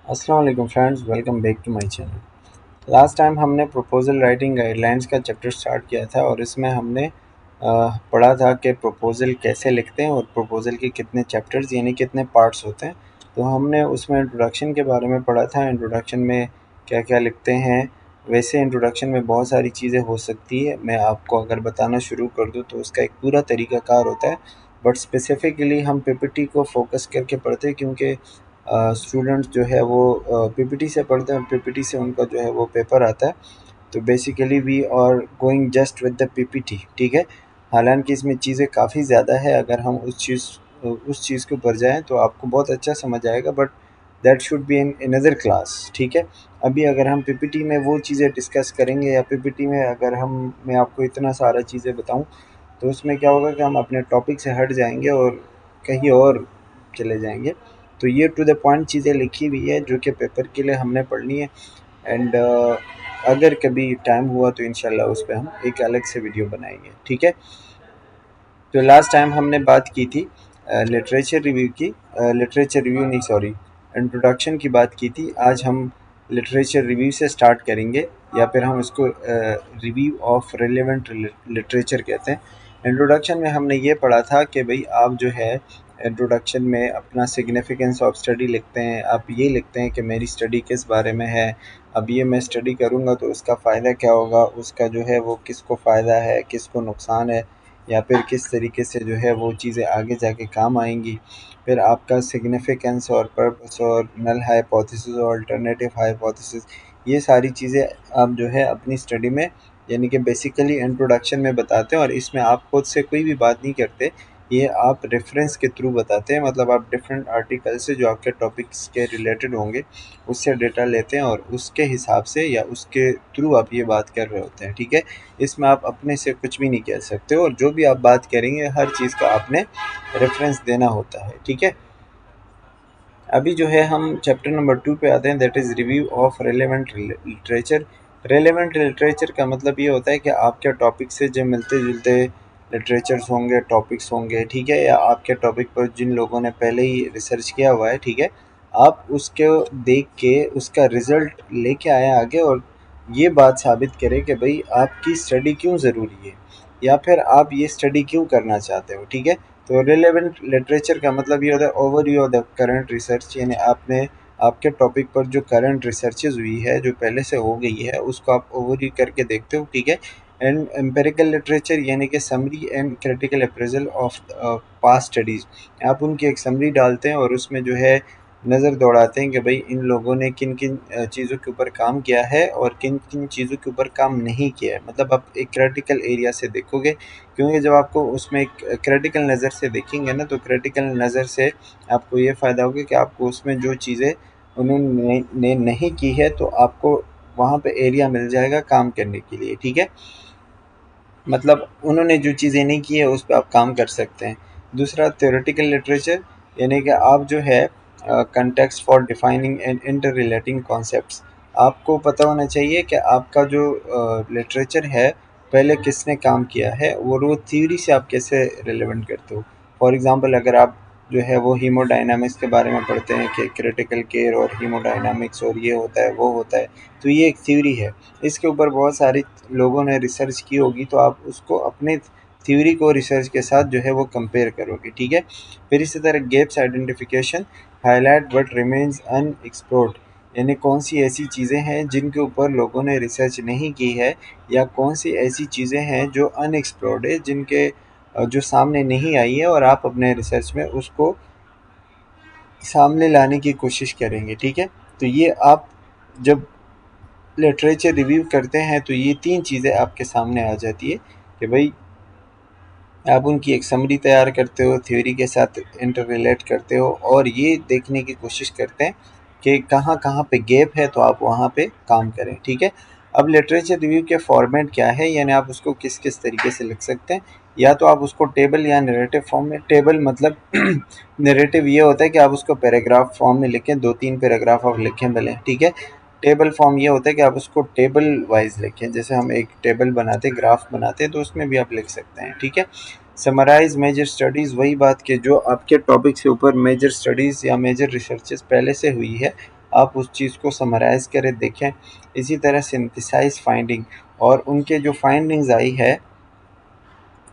अस्सलाम वालेकुम friends, welcome back to my channel. Last time हमने प्रपोज़ल राइटिंग गाइडलाइंस का चैप्टर स्टार्ट किया था और इसमें हमने पढ़ा था कि प्रपोज़ल कैसे लिखते हैं और प्रपोज़ल के कितने चैप्टर्स यानी कितने पार्ट्स होते हैं। तो हमने उसमें इंट्रोडक्शन के बारे में पढ़ा था, इंट्रोडक्शन में क्या क्या लिखते हैं। वैसे इंट्रोडक्शन में बहुत सारी चीज़ें हो सकती है, मैं आपको अगर बताना शुरू कर दूँ तो उसका एक पूरा तरीक़ाकार होता है, बट स्पेसिफ़िकली हम पीपीटी को फ़ोकस करके पढ़ते हैं क्योंकि स्टूडेंट्स जो है वो पीपीटी से पढ़ते हैं और पीपीटी से उनका जो है वो पेपर आता है। तो basically we are going just with the PPT, ठीक है। हालांकि इसमें चीज़ें काफ़ी ज़्यादा है, अगर हम उस चीज़ के ऊपर जाएँ तो आपको बहुत अच्छा समझ आएगा, but that should be in another class, ठीक है। अभी अगर हम पीपीटी में वो चीज़ें डिस्कस करेंगे या पीपीटी में अगर हम मैं आपको इतना सारा चीज़ें बताऊँ तो उसमें क्या होगा कि हम अपने टॉपिक से हट जाएंगे और कहीं और चले जाएंगे। तो ये टू द पॉइंट चीज़ें लिखी हुई है जो कि पेपर के लिए हमने पढ़नी है। एंड अगर कभी टाइम हुआ तो इंशाल्लाह उस पर हम एक अलग से वीडियो बनाएंगे, ठीक है। तो लास्ट टाइम हमने बात की थी लिटरेचर रिव्यू की, लिटरेचर रिव्यू नहीं सॉरी, इंट्रोडक्शन की बात की थी। आज हम लिटरेचर रिव्यू से स्टार्ट करेंगे या फिर हम उसको रिव्यू ऑफ रेलेवेंट लिटरेचर कहते हैं। इंट्रोडक्शन में हमने ये पढ़ा था कि भाई आप जो है इंट्रोडक्शन में अपना सिग्निफिकेंस ऑफ स्टडी लिखते हैं। आप ये लिखते हैं कि मेरी स्टडी किस बारे में है, अब ये मैं स्टडी करूँगा तो उसका फ़ायदा क्या होगा, उसका जो है वो किसको फ़ायदा है किसको नुकसान है, या फिर किस तरीके से जो है वो चीज़ें आगे जाके काम आएंगी। फिर आपका सिग्निफिकेंस और पर्पस और नल हाइपोथेसिस और अल्टरनेटिव हाइपोथेसिस, ये सारी चीज़ें आप जो है अपनी स्टडी में यानी कि बेसिकली इंट्रोडक्शन में बताते हैं। और इसमें आप खुद से कोई भी बात नहीं करते, ये आप रेफरेंस के थ्रू बताते हैं। मतलब आप डिफरेंट आर्टिकल से जो आपके टॉपिक्स के रिलेटेड होंगे उससे डेटा लेते हैं और उसके हिसाब से या उसके थ्रू आप ये बात कर रहे होते हैं, ठीक है। इसमें आप अपने से कुछ भी नहीं कह सकते और जो भी आप बात करेंगे हर चीज़ का आपने रेफरेंस देना होता है, ठीक है। अभी जो है हम चैप्टर नंबर 2 पे आते हैं, that is review of relevant literature. Relevant literature का मतलब ये होता है कि आपके टॉपिक से जो मिलते जुलते लिटरेचर्स होंगे, टॉपिक्स होंगे, ठीक है, या आपके टॉपिक पर जिन लोगों ने पहले ही रिसर्च किया हुआ है, ठीक है, आप उसके देख के उसका रिज़ल्ट लेके आए आगे और ये बात साबित करें कि भाई आपकी स्टडी क्यों ज़रूरी है या फिर आप ये स्टडी क्यों करना चाहते हो, ठीक है। तो रिलेवेंट लिटरेचर का मतलब ये होता है overview of the current research, यानी आपने आपके टॉपिक पर जो करंट रिसर्चेज हुई है जो पहले से हो गई है उसको आप ओवरव्यू करके देखते हो, ठीक है। एंड एम्पेरिकल लिटरेचर यानी कि summary and critical appraisal of past studies, आप उनकी एक समरी डालते हैं और उसमें जो है नज़र दौड़ाते हैं कि भाई इन लोगों ने किन किन चीज़ों के ऊपर काम किया है और किन किन चीज़ों के ऊपर काम नहीं किया है। मतलब आप एक क्रिटिकल एरिया से देखोगे, क्योंकि जब आपको उसमें एक क्रिटिकल नज़र से देखेंगे ना तो क्रिटिकल नज़र से आपको ये फ़ायदा होगा कि आपको उसमें जो चीज़ें उन्होंने नहीं की है तो आपको वहाँ पे एरिया मिल जाएगा काम करने के लिए, ठीक है। मतलब उन्होंने जो चीज़ें नहीं की है उस पे आप काम कर सकते हैं। दूसरा थ्योरेटिकल लिटरेचर, यानी कि आप जो है context for defining and inter relating concepts, आपको पता होना चाहिए कि आपका जो लिटरेचर है पहले किसने काम किया है और वो थ्योरी से आप कैसे रिलेवेंट करते हो। फॉर एग्ज़ाम्पल अगर आप जो है वो हीमोडायनामिक्स के बारे में पढ़ते हैं कि क्रिटिकल केयर और हीमोडायनामिक्स और ये होता है वो होता है, तो ये एक थ्योरी है। इसके ऊपर बहुत सारी लोगों ने रिसर्च की होगी तो आप उसको अपने थ्योरी को रिसर्च के साथ जो है वो कंपेयर करोगे, ठीक है। फिर इसी तरह gaps identification, highlight what remains unexplored, यानी कौन सी ऐसी चीज़ें हैं जिनके ऊपर लोगों ने रिसर्च नहीं की है या कौन सी ऐसी चीज़ें हैं जो अनएक्सप्लोर्ड है जिनके जो सामने नहीं आई है और आप अपने रिसर्च में उसको सामने लाने की कोशिश करेंगे, ठीक है। तो ये आप जब लिटरेचर रिव्यू करते हैं तो ये तीन चीज़ें आपके सामने आ जाती है कि भाई आप उनकी एक समरी तैयार करते हो, थ्योरी के साथ इंटर रिलेट करते हो और ये देखने की कोशिश करते हैं कि कहाँ कहाँ पे गैप है तो आप वहाँ पे काम करें, ठीक है। अब लिटरेचर रिव्यू के फॉर्मेट क्या है, यानी आप उसको किस किस तरीके से लिख सकते हैं। या तो आप उसको टेबल या नरेटिव फॉर्म में, टेबल मतलब नरेटिव ये होता है कि आप उसको पैराग्राफ फॉर्म में लिखें, 2-3 पैराग्राफ आप लिखें भले, ठीक है। टेबल फॉर्म ये होता है कि आप उसको टेबल वाइज लिखें, जैसे हम एक टेबल बनाते हैं, ग्राफ बनाते हैं, तो उसमें भी आप लिख सकते हैं, ठीक है। समराइज मेजर स्टडीज़, वही बात कि जो आपके टॉपिक से ऊपर मेजर स्टडीज़ या मेजर रिसर्चेस पहले से हुई है आप उस चीज़ को समराइज़ करें, देखें। इसी तरह सिंथेसाइज़ फाइंडिंग, और उनके जो फाइंडिंग्स आई है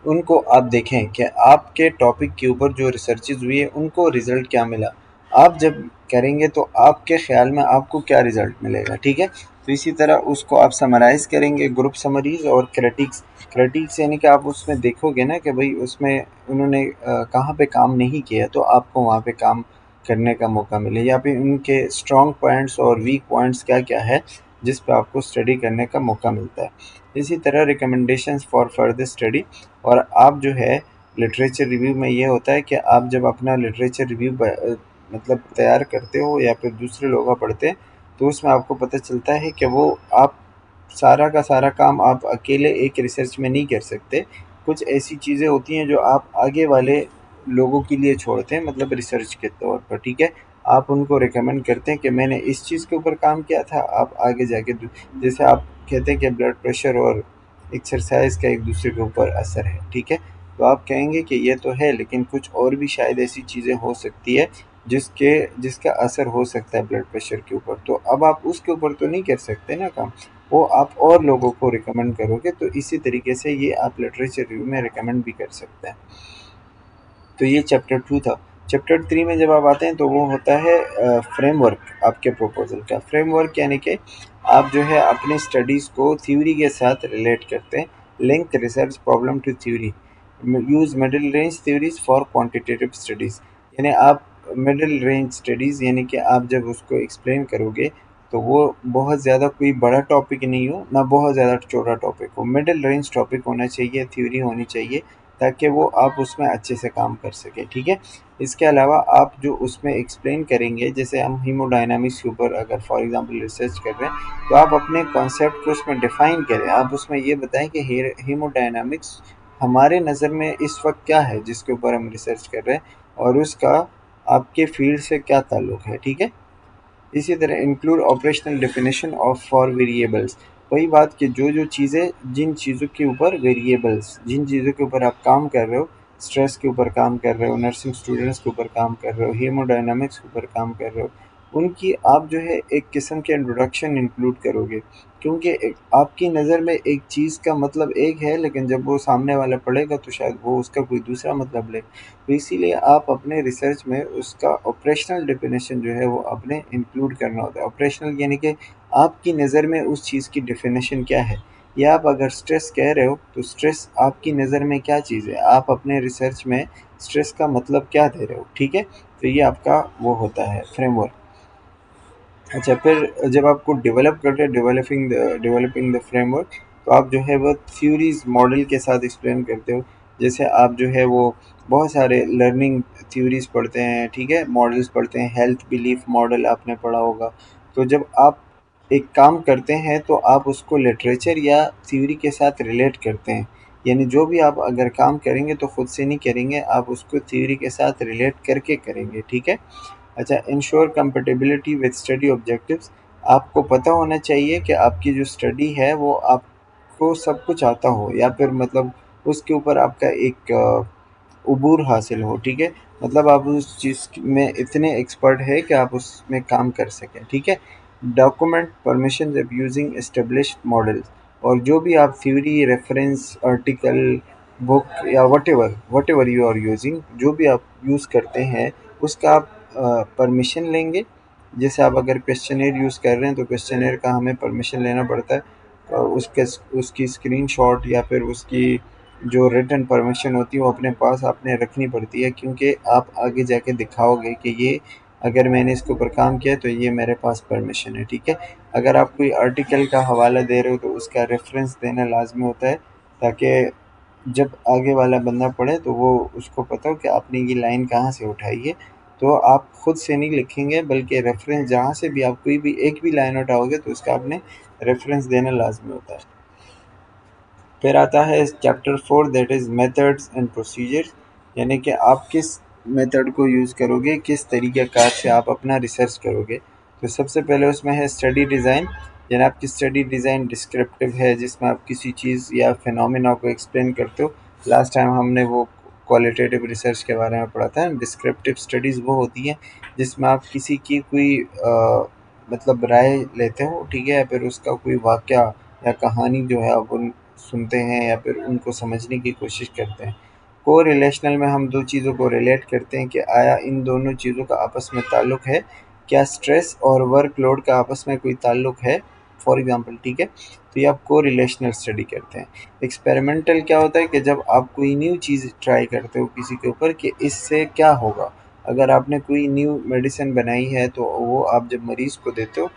उनको आप देखें कि आपके टॉपिक के ऊपर जो रिसर्चेज़ हुई है उनको रिज़ल्ट क्या मिला। आप जब करेंगे तो आपके ख़्याल में आपको क्या रिज़ल्ट मिलेगा, ठीक है? तो इसी तरह उसको आप समराइज़ करेंगे, ग्रुप समरीज़ और क्रिटिक्स। क्रिटिक्स यानी कि आप उसमें देखोगे ना कि भई उसमें उन्होंने कहाँ पे काम नहीं किया, तो आपको वहाँ पे काम करने का मौका मिले, या फिर उनके स्ट्रॉन्ग पॉइंट्स और वीक पॉइंट्स क्या-क्या है, जिस पे आपको स्टडी करने का मौका मिलता है। इसी तरह रिकमेंडेशंस फॉर फर्दर स्टडी, और आप जो है लिटरेचर रिव्यू में ये होता है कि आप जब अपना लिटरेचर रिव्यू मतलब तैयार करते हो या फिर दूसरे लोग पढ़ते हैं, तो उसमें आपको पता चलता है कि वो आप सारा का सारा काम आप अकेले एक रिसर्च में नहीं कर सकते। कुछ ऐसी चीज़ें होती हैं जो आप आगे वाले लोगों के लिए छोड़ते हैं, मतलब रिसर्च के तौर पर, ठीक है? आप उनको रिकमेंड करते हैं कि मैंने इस चीज़ के ऊपर काम किया था, आप आगे जाके जैसे आप कहते हैं कि ब्लड प्रेशर और एक्सरसाइज का एक दूसरे के ऊपर असर है, ठीक है? तो आप कहेंगे कि ये तो है, लेकिन कुछ और भी शायद ऐसी चीज़ें हो सकती है जिसका असर हो सकता है ब्लड प्रेशर के ऊपर। तो अब आप उसके ऊपर तो नहीं कर सकते ना काम, वो आप और लोगों को रिकमेंड करोगे। तो इसी तरीके से ये आप लिटरेचर रिव्यू में रिकमेंड भी कर सकते हैं। तो ये चैप्टर 2 था। चैप्टर 3 में जब आप आते हैं तो वो होता है फ्रेमवर्क आपके प्रपोज़ल का। फ्रेमवर्क यानी कि आप जो है अपनी स्टडीज़ को थ्योरी के साथ रिलेट करते हैं। Link research problem to theory. Use middle range theories for quantitative studies. यानी आप मिडल रेंज स्टडीज़, यानी कि आप जब उसको एक्सप्लेन करोगे तो वो बहुत ज़्यादा कोई बड़ा टॉपिक नहीं हो, ना बहुत ज़्यादा छोटा टॉपिक हो। मिडल रेंज टॉपिक होना चाहिए, थ्योरी होनी चाहिए, ताकि वो आप उसमें अच्छे से काम कर सकें, ठीक है? इसके अलावा आप जो उसमें एक्सप्लेन करेंगे, जैसे हम हीमोडायनामिक्स के ऊपर अगर फॉर एग्ज़ाम्पल रिसर्च कर रहे हैं, तो आप अपने कॉन्सेप्ट को उसमें डिफ़ाइन करें। आप उसमें ये बताएँ कि हीमोडायनामिक्स हमारे नज़र में इस वक़्त क्या है जिसके ऊपर हम रिसर्च कर रहे हैं, और उसका आपके फ़ील्ड से क्या ताल्लुक है, ठीक है? इसी तरह include operational definition of for variables. वही बात कि जो चीज़ें, जिन चीज़ों के ऊपर वेरिएबल्स, जिन चीज़ों के ऊपर आप काम कर रहे हो, स्ट्रेस के ऊपर काम कर रहे हो, नर्सिंग स्टूडेंट्स के ऊपर काम कर रहे हो, हेमोडायनामिक्स के ऊपर काम कर रहे हो, उनकी आप जो है एक किस्म के इंट्रोडक्शन इंक्लूड करोगे। क्योंकि आपकी नज़र में एक चीज़ का मतलब एक है, लेकिन जब वो सामने वाला पढ़ेगा तो शायद वो उसका कोई दूसरा मतलब ले। तो इसीलिए आप अपने रिसर्च में उसका ऑपरेशनल डेफिनेशन जो है वो आपने इंक्लूड करना होता है। ऑपरेशनल यानी कि आपकी नज़र में उस चीज़ की डेफिनेशन क्या है, या आप अगर स्ट्रेस कह रहे हो तो स्ट्रेस आपकी नज़र में क्या चीज़ है, आप अपने रिसर्च में स्ट्रेस का मतलब क्या दे रहे हो, ठीक है? तो ये आपका वो होता है फ्रेमवर्क। अच्छा, फिर जब आपको डेवलप करते हैं, डेवलपिंग द फ्रेमवर्क, तो आप जो है वो थ्योरीज मॉडल के साथ एक्सप्लेन करते हो। जैसे आप जो है वो बहुत सारे लर्निंग थ्योरीज पढ़ते हैं, ठीक है, मॉडल्स पढ़ते हैं, हेल्थ बिलीफ मॉडल आपने पढ़ा होगा। तो जब आप एक काम करते हैं तो आप उसको लिटरेचर या थ्योरी के साथ रिलेट करते हैं। यानी जो भी आप अगर काम करेंगे तो खुद से नहीं करेंगे, आप उसको थ्योरी के साथ रिलेट करके करेंगे, ठीक है? अच्छा, ensure compatibility with study objectives. आपको पता होना चाहिए कि आपकी जो स्टडी है वो आपको सब कुछ आता हो, या फिर मतलब उसके ऊपर आपका एक उबूर हासिल हो, ठीक है? मतलब आप उस चीज़ में इतने एक्सपर्ट है कि आप उसमें काम कर सकें, ठीक है? डॉक्यूमेंट परमिशन जब यूजिंग एस्टेब्लिश्ड मॉडल्स, और जो भी आप थ्योरी, रेफरेंस, आर्टिकल, बुक या whatever you are using, जो भी आप यूज़ करते हैं उसका आप परमिशन लेंगे। जैसे आप अगर क्वेश्चनेयर यूज़ कर रहे हैं तो क्वेश्चनेयर का हमें परमिशन लेना पड़ता है, और उसके उसकी स्क्रीनशॉट या फिर उसकी जो रिटन परमिशन होती है वो अपने पास आपने रखनी पड़ती है, क्योंकि आप आगे जाके दिखाओगे कि ये अगर मैंने इसके ऊपर काम किया तो ये मेरे पास परमिशन है, ठीक है? अगर आप कोई आर्टिकल का हवाला दे रहे हो तो उसका रेफरेंस देना लाजमी होता है, ताकि जब आगे वाला बंदा पढ़े तो वो उसको पता हो कि आपने ये लाइन कहाँ से उठाई है। तो आप खुद से नहीं लिखेंगे, बल्कि रेफरेंस जहाँ से भी आप कोई भी एक भी लाइन उठाओगे तो उसका आपने रेफरेंस देना लाजमी होता है। फिर आता है chapter 4, that is methods and procedures. यानी कि आप किस मेथड को यूज़ करोगे, किस तरीक़ेकार से आप अपना रिसर्च करोगे। तो सबसे पहले उसमें है स्टडी डिज़ाइन। यानी आपकी स्टडी डिज़ाइन डिस्क्रिप्टिव है, जिसमें आप किसी चीज़ या फिनोमिना को एक्सप्लेन करते हो। लास्ट टाइम हमने वो क्वालिटेटिव रिसर्च के बारे में पढ़ा था। डिस्क्रिप्टिव स्टडीज़ वो होती हैं जिसमें आप किसी की कोई मतलब राय लेते हो, ठीक है, या फिर उसका कोई वाक़या या कहानी जो है आप उन सुनते हैं या फिर उनको समझने की कोशिश करते हैं। को-रिलेशनल में हम 2 चीज़ों को रिलेट करते हैं कि आया इन दोनों चीज़ों का आपस में ताल्लुक है? क्या स्ट्रेस और वर्कलोड का आपस में कोई ताल्लुक है? फॉर एग्ज़ाम्पल, ठीक है? तो ये आप को-रिलेशनल स्टडी करते हैं। एक्सपेरिमेंटल क्या होता है कि जब आप कोई न्यू चीज़ ट्राई करते हो किसी के ऊपर कि इससे क्या होगा? अगर आपने कोई न्यू मेडिसिन बनाई है तो वो आप जब मरीज़ को देते हो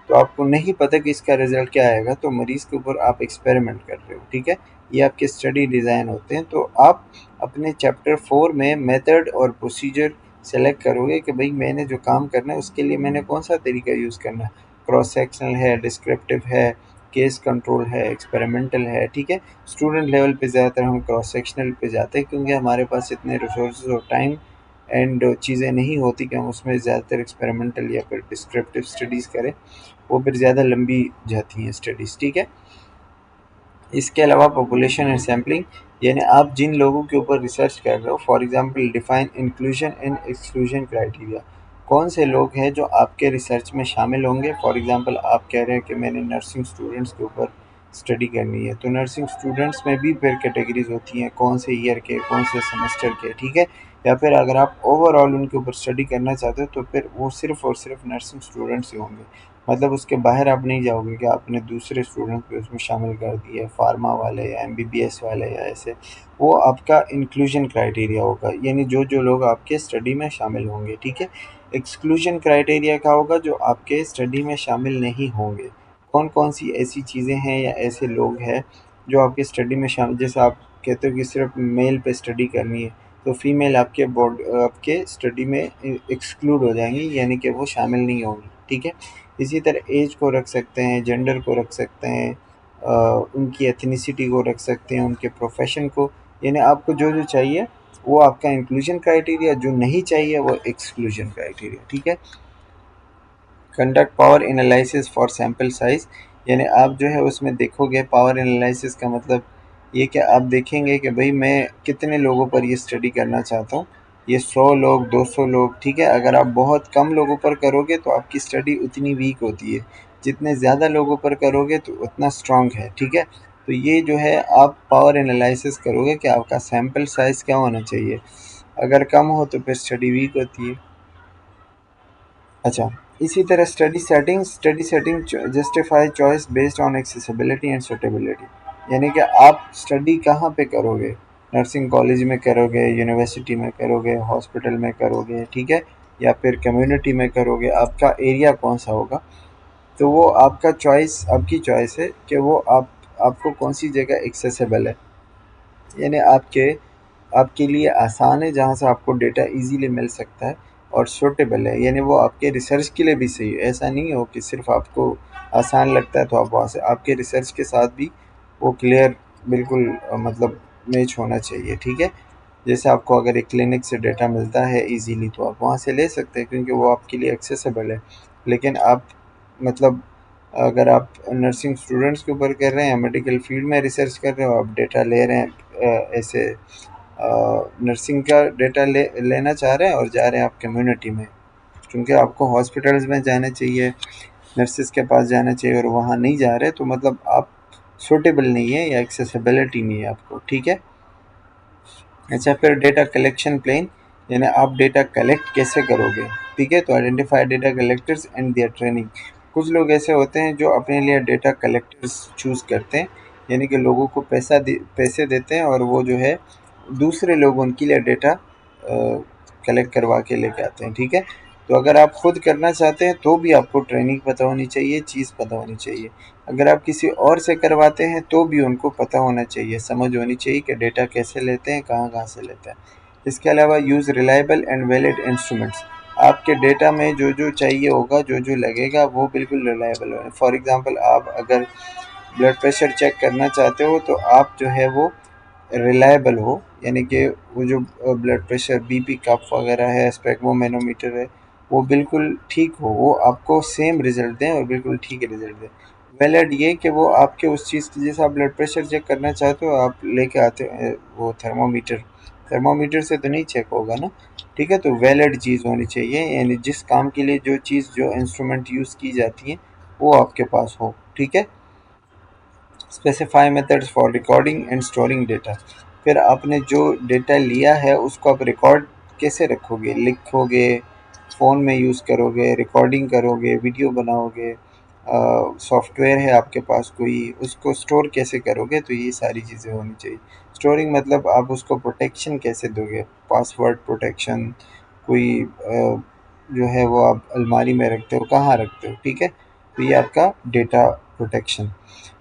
तो आपको नहीं पता कि इसका रिज़ल्ट क्या आएगा, तो मरीज़ के ऊपर आप एक्सपेरिमेंट कर रहे हो, ठीक है? ये आपके स्टडी डिज़ाइन होते हैं। तो आप अपने चैप्टर 4 में मेथड और प्रोसीजर सेलेक्ट करोगे कि भई मैंने जो काम करना है उसके लिए मैंने कौन-सा तरीका यूज़ करना है। क्रॉस सेक्शनल है, डिस्क्रिप्टिव है, केस कंट्रोल है, एक्सपेरिमेंटल है, ठीक है? स्टूडेंट लेवल पे ज़्यादातर हम क्रॉस सेक्शनल पे जाते हैं क्योंकि हमारे पास इतने रिसोर्सेज़ और टाइम एंड चीज़ें नहीं होती कि हम उसमें ज़्यादातर एक्सपेरिमेंटल या फिर डिस्क्रिप्टिव स्टडीज़ करें, वो फिर ज़्यादा लंबी जाती हैं स्टडीज़, ठीक है? इसके अलावा पॉपुलेशन एंड सैम्पलिंग, यानी आप जिन लोगों के ऊपर रिसर्च कर रहे हो, for example define inclusion and exclusion criteria. कौन से लोग हैं जो आपके रिसर्च में शामिल होंगे? फॉर एग्जांपल आप कह रहे हैं कि मैंने नर्सिंग स्टूडेंट्स के ऊपर स्टडी करनी है, तो नर्सिंग स्टूडेंट्स में भी फिर कैटेगरीज होती हैं, कौन से ईयर के, कौन से सेमेस्टर के, ठीक है? या फिर अगर आप ओवरऑल उनके ऊपर स्टडी करना चाहते हो तो फिर वो सिर्फ और सिर्फ नर्सिंग स्टूडेंट्स ही होंगे। मतलब उसके बाहर आप नहीं जाओगे कि आपने दूसरे स्टूडेंट भी उसमें शामिल कर दिए, फार्मा वाले या एमबीबीएस वाले या ऐसे। वो आपका इंक्लूजन क्राइटेरिया होगा, यानी जो लोग आपके स्टडी में शामिल होंगे, ठीक है? एक्सक्लूजन क्राइटेरिया क्या होगा? जो आपके स्टडी में शामिल नहीं होंगे। कौन कौन सी ऐसी चीज़ें हैं या ऐसे लोग हैं जो आपके स्टडी में शामिल, जैसे आप कहते हो कि सिर्फ मेल पे स्टडी करनी है, तो फीमेल आपके स्टडी में एक्सक्लूड हो जाएंगी, यानी कि वो शामिल नहीं होंगी, ठीक है? इसी तरह एज को रख सकते हैं, जेंडर को रख सकते हैं, उनकी एथनिसिटी को रख सकते हैं, उनके प्रोफेशन को, यानी आपको जो चाहिए वो आपका इंक्लूजन क्राइटेरिया, जो नहीं चाहिए वो एक्सक्लूजन क्राइटेरिया, ठीक है? Conduct power analysis for sample size, यानी आप जो है उसमें देखोगे, पावर एनालिसिस का मतलब ये कि आप देखेंगे कि भाई मैं कितने लोगों पर ये स्टडी करना चाहता हूँ, ये 100 लोग, 200 लोग, ठीक है? अगर आप बहुत कम लोगों पर करोगे तो आपकी स्टडी उतनी वीक होती है, जितने ज़्यादा लोगों पर करोगे तो उतना स्ट्रांग है, ठीक है? तो ये जो है आप पावर एनालिसिस करोगे कि आपका सैंपल साइज़ क्या होना चाहिए। अगर कम हो तो फिर स्टडी वीक होती है। अच्छा, इसी तरह study setting justify choice based on accessibility and suitability, यानी कि आप स्टडी कहाँ पे करोगे? नर्सिंग कॉलेज में करोगे, यूनिवर्सिटी में करोगे, हॉस्पिटल में करोगे, ठीक है? या फिर कम्युनिटी में करोगे, आपका एरिया कौन सा होगा? तो वो आपकी चॉइस है कि वो आपको कौन सी जगह एक्सेसिबल है, यानी आपके लिए आसान है, जहाँ से आपको डेटा इजीली मिल सकता है, और सूटेबल है, यानी वो आपके रिसर्च के लिए भी सही है। ऐसा नहीं हो कि सिर्फ आपको आसान लगता है तो आप वहाँ से, आपके रिसर्च के साथ भी वो क्लियर बिल्कुल मतलब मैच होना चाहिए, ठीक है? जैसे आपको अगर एक क्लिनिक से डेटा मिलता है इजीली तो आप वहाँ से ले सकते हैं क्योंकि वो आपके लिए एक्सेसिबल है। लेकिन आप मतलब अगर आप नर्सिंग स्टूडेंट्स के ऊपर कर रहे हैं या मेडिकल फील्ड में रिसर्च कर रहे हो, आप डेटा ले रहे हैं ऐसे नर्सिंग का डेटा लेना चाह रहे हैं और जा रहे हैं आप कम्युनिटी में, क्योंकि आपको हॉस्पिटल्स में जाना चाहिए, नर्सिस के पास जाना चाहिए, और वहाँ नहीं जा रहे तो मतलब आप सूटेबल नहीं है या एक्सेसिबिलिटी नहीं है आपको, ठीक है? अच्छा, फिर डेटा कलेक्शन प्लान, यानी आप डेटा कलेक्ट कैसे करोगे, ठीक है? तो identify data collectors and their training. कुछ लोग ऐसे होते हैं जो अपने लिए डेटा कलेक्टर्स चूज़ करते हैं, यानी कि लोगों को पैसे देते हैं और वो जो है दूसरे लोग उनके लिए डेटा कलेक्ट करवा के लेके आते हैं, ठीक है? तो अगर आप खुद करना चाहते हैं तो भी आपको ट्रेनिंग पता होनी चाहिए, चीज़ पता होनी चाहिए। अगर आप किसी और से करवाते हैं तो भी उनको पता होना चाहिए, समझ होनी चाहिए कि डेटा कैसे लेते हैं, कहाँ-कहाँ से लेते हैं। इसके अलावा use reliable and valid instruments. आपके डेटा में जो चाहिए होगा, जो लगेगा वो बिल्कुल रिलायबल हो। फॉर एग्ज़ाम्पल आप अगर ब्लड प्रेशर चेक करना चाहते हो तो आप जो है वो रिलायबल हो, यानी कि वो जो ब्लड प्रेशर बीपी कप वगैरह है, स्पेक्ट्रोमैनोमीटर है, वो बिल्कुल ठीक हो, वो आपको सेम रिज़ल्ट दें और बिल्कुल ठीक रिज़ल्ट दें। वैलिड ये कि वो आपके उस चीज़ की, जैसे आप ब्लड प्रेशर चेक करना चाहते हो, आप लेके आते हो वो थर्मामीटर, थर्मामीटर से तो नहीं चेक होगा ना? ठीक है। तो वैलिड चीज़ होनी चाहिए, यानी जिस काम के लिए जो चीज़ जो इंस्ट्रूमेंट यूज़ की जाती है वो आपके पास हो, ठीक है। Specify methods for recording and storing data. फिर आपने जो डेटा लिया है उसको आप रिकॉर्ड कैसे रखोगे, लिखोगे, फ़ोन में यूज़ करोगे, रिकॉर्डिंग करोगे, वीडियो बनाओगे, सॉफ्टवेयर है आपके पास कोई, उसको स्टोर कैसे करोगे, तो ये सारी चीज़ें होनी चाहिए। स्टोरिंग मतलब आप उसको प्रोटेक्शन कैसे दोगे, पासवर्ड प्रोटेक्शन, कोई जो है वो आप अलमारी में रखते हो, कहाँ रखते हो, ठीक है। तो ये आपका डेटा प्रोटेक्शन।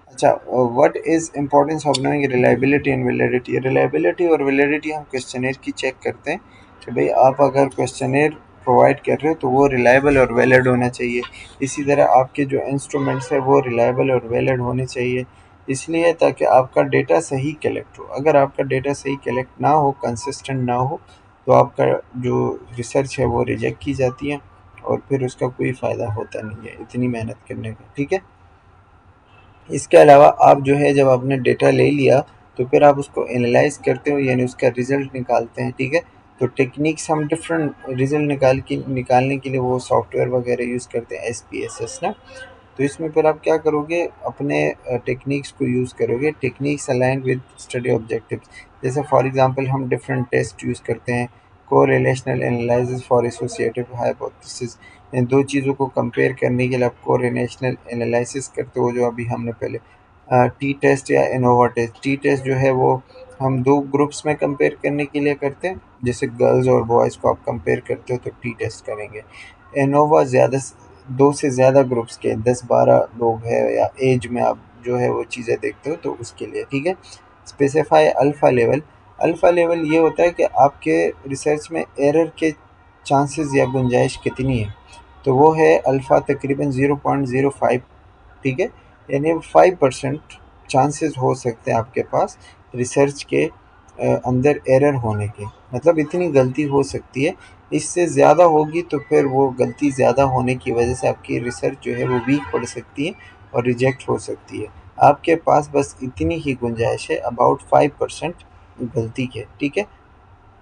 अच्छा, what is importance of knowing reliability and validity. Reliability और वैलिडिटी हम क्वेश्चनेयर की चेक करते हैं कि भाई आप अगर क्वेश्चनेयर प्रोवाइड कर रहे हो तो वो रिलायबल और वैलिड होना चाहिए। इसी तरह आपके जो इंस्ट्रूमेंट्स है वो रिलायबल और वैलिड होने चाहिए, इसलिए ताकि आपका डेटा सही कलेक्ट हो। अगर आपका डेटा सही कलेक्ट ना हो, कंसिस्टेंट ना हो, तो आपका जो रिसर्च है वो रिजेक्ट की जाती है और फिर उसका कोई फ़ायदा होता नहीं है इतनी मेहनत करने का, ठीक है। इसके अलावा आप जो है जब आपने डेटा ले लिया तो फिर आप उसको एनालाइज करते हो, यानी उसका रिज़ल्ट निकालते हैं, ठीक है। तो टेक्निक्स हम डिफरेंट रिज़ल्ट निकालने के लिए वो सॉफ्टवेयर वगैरह यूज़ करते हैं, SPSS ना। तो इसमें फिर आप क्या करोगे, अपने टेक्निक्स को यूज़ करोगे, techniques align with study objectives. जैसे फॉर एग्जांपल हम डिफरेंट टेस्ट यूज़ करते हैं, correlational analysis for associative hypothesis. इन दो चीज़ों को कंपेयर करने के लिए आप कोरिलेशनल एनालिसिस करते हो, जो अभी हमने पहले टी टेस्ट या इनोवा टेस्ट। टी टेस्ट जो है वो हम दो ग्रुप्स में कंपेयर करने के लिए करते हैं, जैसे गर्ल्स और बॉयज़ को आप कंपेयर करते हो तो टी टेस्ट करेंगे। इनोवा ज़्यादा दो से ज़्यादा ग्रुप्स के 10-12 लोग हैं या एज में आप जो है वो चीज़ें देखते हो तो उसके लिए, ठीक है। Specify alpha level. Alpha level ये होता है कि आपके रिसर्च में एरर के चांसेस या गुंजाइश कितनी है, तो वो है अल्फ़ा तकरीबन 0.05, ठीक है। यानी 5% चांसेस हो सकते हैं आपके पास रिसर्च के अंदर एरर होने के, मतलब इतनी गलती हो सकती है। इससे ज़्यादा होगी तो फिर वो गलती ज़्यादा होने की वजह से आपकी रिसर्च जो है वो वीक पड़ सकती है और रिजेक्ट हो सकती है। आपके पास बस इतनी ही गुंजाइश है, अबाउट 5% गलती के, ठीक है।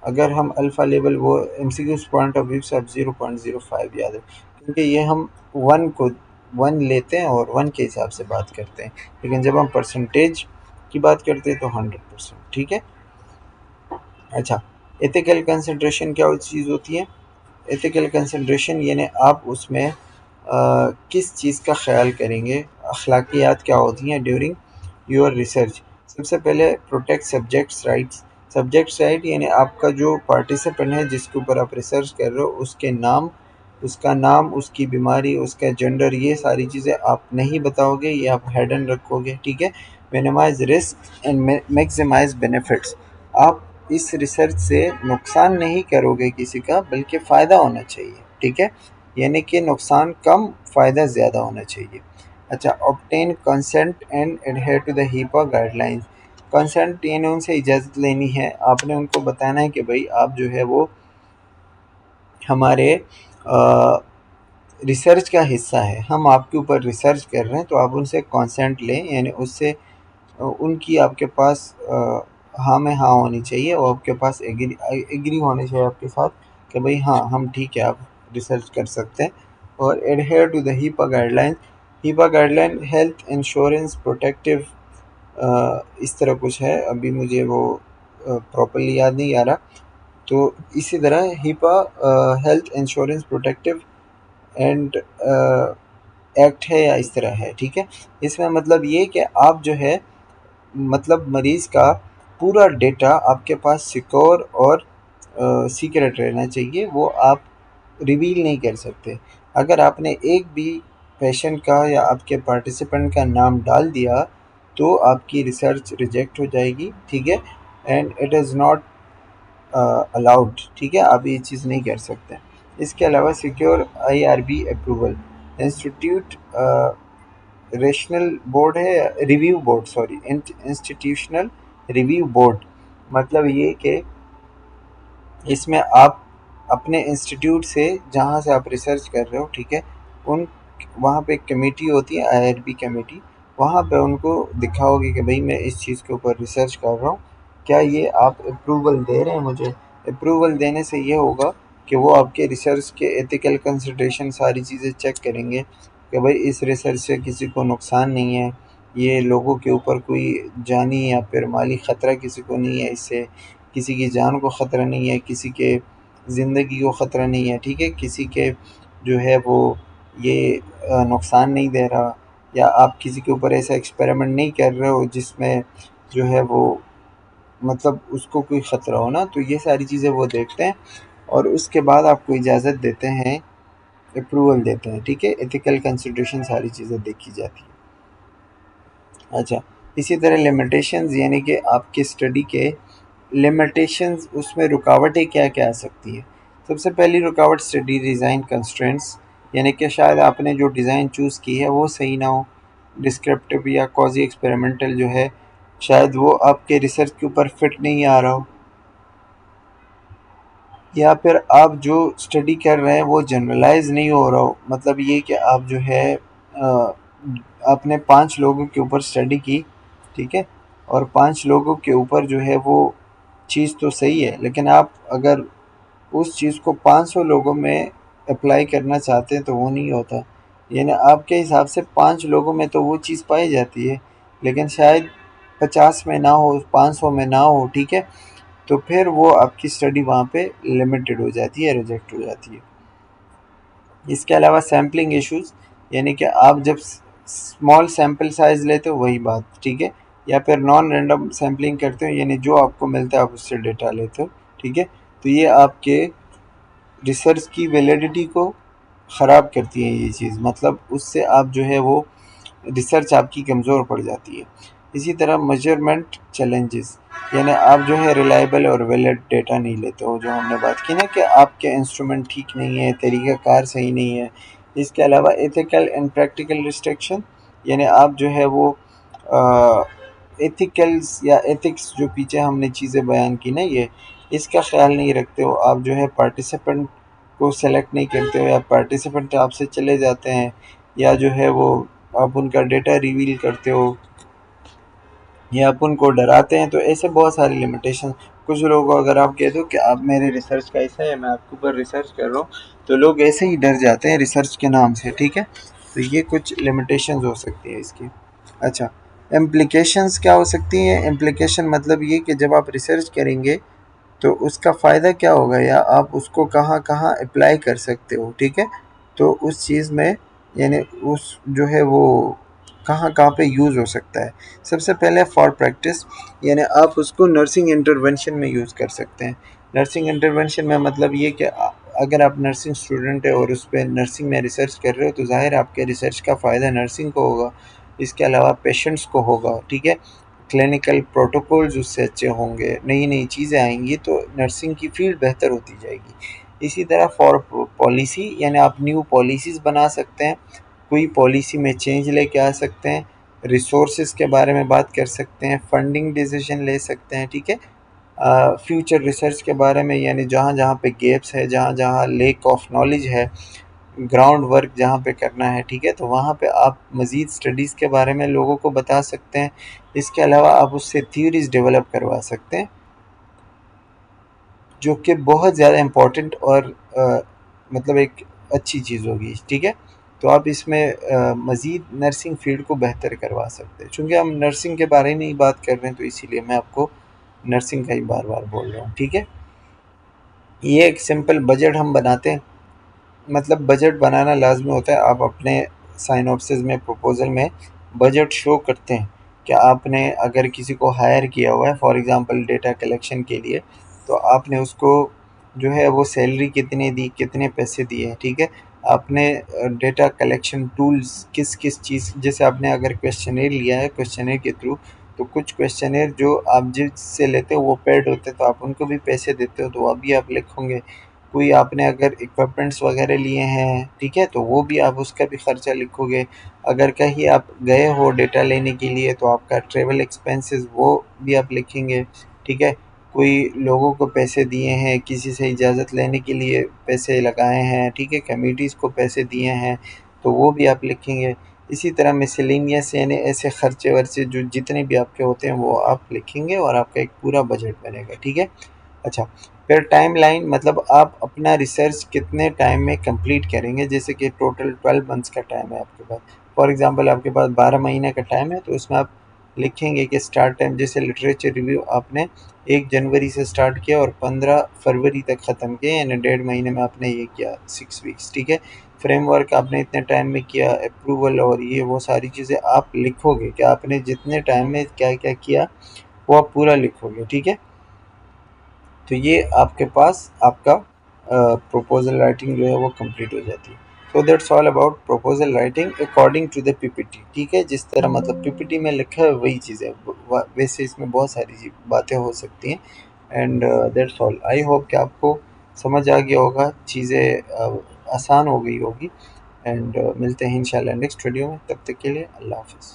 अगर हम अल्फ़ा लेवल वो एमसीक्यूज़ पॉइंट ऑफ व्यू से आप 0.05 याद है, क्योंकि ये हम 1 को 1 लेते हैं और 1 के हिसाब से बात करते हैं, लेकिन जब हम परसेंटेज की बात करते हैं तो 100%, ठीक है। अच्छा, एथिकल कंसिडरेशन क्या चीज़ होती है। एथिकल कंसिडरेशन यानी आप उसमें किस चीज़ का ख़्याल करेंगे, अखलाकियात क्या होती हैं ड्यूरिंग योर रिसर्च। सबसे पहले protect subjects rights. Subjects right यानी आपका जो पार्टिसिपेंट है जिसके ऊपर आप रिसर्च कर रहे हो उसके नाम, उसका नाम, उसकी बीमारी, उसका जेंडर, ये सारी चीज़ें आप नहीं बताओगे, ये आप हिडन रखोगे, ठीक है। Minimise risk and maximise benefits. आप इस रिसर्च से नुकसान नहीं करोगे किसी का, बल्कि फ़ायदा होना चाहिए, ठीक है। यानी कि नुकसान कम, फ़ायदा ज़्यादा होना चाहिए। अच्छा, obtain consent and adhere to the HIPAA guidelines. Consent यानी उनसे इजाज़त लेनी है, आपने उनको बताना है कि भाई आप जो है वो हमारे रिसर्च का हिस्सा है, हम आपके ऊपर रिसर्च कर रहे हैं, तो आप उनसे कंसेंट लें, यानी उससे उनकी आपके पास हाँ में हाँ होनी चाहिए और आपके पास एग्री होने चाहिए आपके साथ कि भाई हाँ हम ठीक है, आप रिसर्च कर सकते हैं। और adhere to the HIPAA guideline. HIPAA guideline health insurance protective, इस तरह कुछ है, अभी मुझे वो प्रॉपरली याद नहीं आ रहा। तो इसी तरह HEPA health insurance protective and act है या इस तरह है, ठीक है। इसमें मतलब ये कि आप जो है, मतलब मरीज़ का पूरा डेटा आपके पास सिक्योर और सीक्रेट रहना चाहिए, वो आप रिवील नहीं कर सकते। अगर आपने एक भी पेशेंट का या आपके पार्टिसिपेंट का नाम डाल दिया तो आपकी रिसर्च रिजेक्ट हो जाएगी, ठीक है। And it is not allowed, ठीक है, आप ये चीज़ नहीं कर सकते। इसके अलावा secure IRB approval. Institute rational board है, review board, sorry, institutional review board. मतलब ये कि इसमें आप अपने इंस्टीट्यूट से जहाँ से आप रिसर्च कर रहे हो, ठीक है, उन वहाँ पे एक कमेटी होती है, IRB कमेटी। वहाँ पे उनको दिखाओगे कि भाई मैं इस चीज़ के ऊपर रिसर्च कर रहा हूँ, क्या ये आप अप्रूवल दे रहे हैं मुझे। अप्रूवल देने से ये होगा कि वो आपके रिसर्च के एथिकल कंसिडरेशन सारी चीज़ें चेक करेंगे कि भाई इस रिसर्च से किसी को नुकसान नहीं है, ये लोगों के ऊपर कोई जानी या फिर माली ख़तरा किसी को नहीं है, इससे किसी की जान को ख़तरा नहीं है, किसी के ज़िंदगी को ख़तरा नहीं है, ठीक है, किसी के जो है वो ये नुकसान नहीं दे रहा, या आप किसी के ऊपर ऐसा एक्सपेरिमेंट नहीं कर रहे हो जिसमें जो है वो मतलब उसको कोई ख़तरा हो ना। तो ये सारी चीज़ें वो देखते हैं और उसके बाद आपको इजाज़त देते हैं, अप्रूवल देते हैं, ठीक है। एथिकल कंसिडरेशन सारी चीज़ें देखी जाती है। अच्छा, इसी तरह लिमिटेशंस यानी कि आपकी स्टडी के लिमिटेशंस, उसमें रुकावटें क्या-क्या आ सकती हैं। सबसे पहली रुकावट स्टडी डिज़ाइन कंस्ट्रेंट्स, यानी कि शायद आपने जो डिज़ाइन चूज़ की है वो सही ना हो, डिस्क्रिप्टिव या क्वाज़ी एक्सपेरिमेंटल जो है, शायद वो आपके रिसर्च के ऊपर फिट नहीं आ रहा हो, या फिर आप जो स्टडी कर रहे हैं वो जनरलाइज नहीं हो रहा हो। मतलब ये कि आप जो है आपने 5 लोगों के ऊपर स्टडी की, ठीक है, और 5 लोगों के ऊपर जो है वो चीज़ तो सही है, लेकिन आप अगर उस चीज़ को 500 लोगों में अप्लाई करना चाहते हैं तो वो नहीं होता। यानी आपके हिसाब से 5 लोगों में तो वो चीज़ पाई जाती है, लेकिन शायद 50 में ना हो, 500 में ना हो, ठीक है। तो फिर वो आपकी स्टडी वहाँ पे लिमिटेड हो जाती है, रिजेक्ट हो जाती है। इसके अलावा सैम्पलिंग इश्यूज़, यानी कि आप जब स्मॉल सैम्पल साइज़ लेते हो वही बात, ठीक है, या फिर नॉन रैंडम सैम्पलिंग करते हो, यानी जो आपको मिलता है आप उससे डेटा लेते हो, ठीक है। तो ये आपके रिसर्च की वैलिडिटी को ख़राब करती है ये चीज़, मतलब उससे आप जो है वो रिसर्च आपकी कमज़ोर पड़ जाती है। इसी तरह मेजरमेंट चैलेंजेस, यानी आप जो है रिलायबल और वैलिड डेटा नहीं लेते हो, जो हमने बात की ना कि आपके इंस्ट्रूमेंट ठीक नहीं है, तरीक़ाकार सही नहीं है। इसके अलावा एथिकल एंड प्रैक्टिकल रिस्ट्रिक्शन, यानी आप जो है वो एथिकल्स या एथिक्स जो पीछे हमने चीज़ें बयान की ना, ये इसका ख़्याल नहीं रखते हो। आप जो है पार्टिसिपेंट को सेलेक्ट नहीं करते हो, या पार्टिसिपेंट आपसे चले जाते हैं, या जो है वो आप उनका डेटा रिवील करते हो, या आप उनको डराते हैं। तो ऐसे बहुत सारी लिमिटेशन। कुछ लोगों को अगर आप कह दो कि आप मेरे रिसर्च का हिस्सा है, मैं आपके ऊपर रिसर्च कर रहा हूँ, तो लोग ऐसे ही डर जाते हैं रिसर्च के नाम से, ठीक है। तो ये कुछ लिमिटेशंस हो सकती है इसकी। अच्छा, इम्प्लीकेशंस क्या हो सकती हैं। इम्प्लीकेशन मतलब ये कि जब आप रिसर्च करेंगे तो उसका फ़ायदा क्या होगा, या आप उसको कहाँ-कहाँ अप्लाई कर सकते हो, ठीक है। तो उस चीज़ में यानी उस जो है वो कहाँ-कहाँ पे यूज़ हो सकता है। सबसे पहले फॉर प्रैक्टिस, यानी आप उसको नर्सिंग इंटरवेंशन में यूज़ कर सकते हैं। नर्सिंग इंटरवेंशन में मतलब ये कि अगर आप नर्सिंग स्टूडेंट है और उस पे नर्सिंग में रिसर्च कर रहे हो, तो ज़ाहिर है आपके रिसर्च का फ़ायदा नर्सिंग को होगा, इसके अलावा पेशेंट्स को होगा, ठीक है। क्लिनिकल प्रोटोकॉल्स उससे अच्छे होंगे, नई-नई चीज़ें आएँगी, तो नर्सिंग की फ़ील्ड बेहतर होती जाएगी। इसी तरह फॉर पॉलिसी, यानी आप न्यू पॉलिसीज़ बना सकते हैं, कोई पॉलिसी में चेंज लेके आ सकते हैं, रिसोर्सेज़ के बारे में बात कर सकते हैं, फंडिंग डिसीजन ले सकते हैं, ठीक है। फ्यूचर रिसर्च के बारे में, यानी जहाँ-जहाँ पे गैप्स है, जहाँ-जहाँ लैक ऑफ नॉलेज है, ग्राउंड वर्क जहाँ पे करना है, ठीक है, तो वहाँ पे आप मज़ीद स्टडीज़ के बारे में लोगों को बता सकते हैं। इसके अलावा आप उससे थ्योरीज़ डेवलप करवा सकते हैं, जो कि बहुत ज़्यादा इम्पोर्टेंट और मतलब एक अच्छी चीज़ होगी, ठीक है। तो आप इसमें मज़ीद नर्सिंग फ़ील्ड को बेहतर करवा सकते हैं। चूँकि हम नर्सिंग के बारे में ही बात कर रहे हैं, तो इसीलिए मैं आपको नर्सिंग का ही बार-बार बोल रहा हूँ, ठीक है। ये एक सिंपल बजट हम बनाते हैं, मतलब बजट बनाना लाज़मी होता है। आप अपने साइनॉप्सिस में, प्रपोज़ल में बजट शो करते हैं कि आपने अगर किसी को हायर किया हुआ है फॉर एग्ज़ाम्पल डेटा कलेक्शन के लिए, तो आपने उसको जो है वो सैलरी कितनी दी, कितने पैसे दिए, ठीक है। आपने डेटा कलेक्शन टूल्स किस-किस चीज़, जैसे आपने अगर क्वेश्चनेयर लिया है, क्वेश्चनेयर के थ्रू, तो कुछ क्वेश्चनेयर जो आप जिससे लेते हो वो पेड होते हैं, तो आप उनको भी पैसे देते हो, तो वो भी आप लिखोगे। कोई आपने अगर इक्विपमेंट्स वगैरह लिए हैं, ठीक है, तो वो भी आप उसका भी ख़र्चा लिखोगे। अगर कहीं आप गए हो डेटा लेने के लिए, तो आपका ट्रैवल एक्सपेंसेस वो भी आप लिखेंगे, ठीक है। कोई लोगों को पैसे दिए हैं, किसी से इजाज़त लेने के लिए पैसे लगाए हैं, ठीक है, कमिटीज़ को पैसे दिए हैं, तो वो भी आप लिखेंगे। इसी तरह मिसलेनियस यानी ऐसे खर्चे-वर्चे जो जितने भी आपके होते हैं वो आप लिखेंगे, और आपका एक पूरा बजट बनेगा, ठीक है। अच्छा, फिर टाइमलाइन मतलब आप अपना रिसर्च कितने टाइम में कंप्लीट करेंगे, जैसे कि टोटल 12 मंथ्स का टाइम है आपके पास। फॉर एग्जांपल आपके पास 12 महीने का टाइम है, तो उसमें आप लिखेंगे कि स्टार्ट टाइम, जैसे लिटरेचर रिव्यू आपने 1 जनवरी से स्टार्ट किया और 15 फरवरी तक ख़त्म किया, यानी 1.5 महीने में आपने ये किया, 6 वीक्स, ठीक है। फ्रेमवर्क आपने इतने टाइम में किया, अप्रूवल और ये वो सारी चीज़ें आप लिखोगे कि आपने जितने टाइम में क्या-क्या किया, वो आप पूरा लिखोगे, ठीक है। तो ये आपके पास आपका प्रपोजल राइटिंग जो है वो कंप्लीट हो जाती है। So that's all about proposal writing according to the PPT, ठीक है। जिस तरह मतलब पीपीटी में लिखा है वही चीज़ है, वैसे इसमें बहुत सारी बातें हो सकती हैं। And that's all. I hope कि आपको समझ आ गया होगा, चीज़ें आसान हो गई होगी। एंड मिलते हैं इंशाल्लाह नेक्स्ट वीडियो में, तब तक के लिए अल्लाह हाफिज़।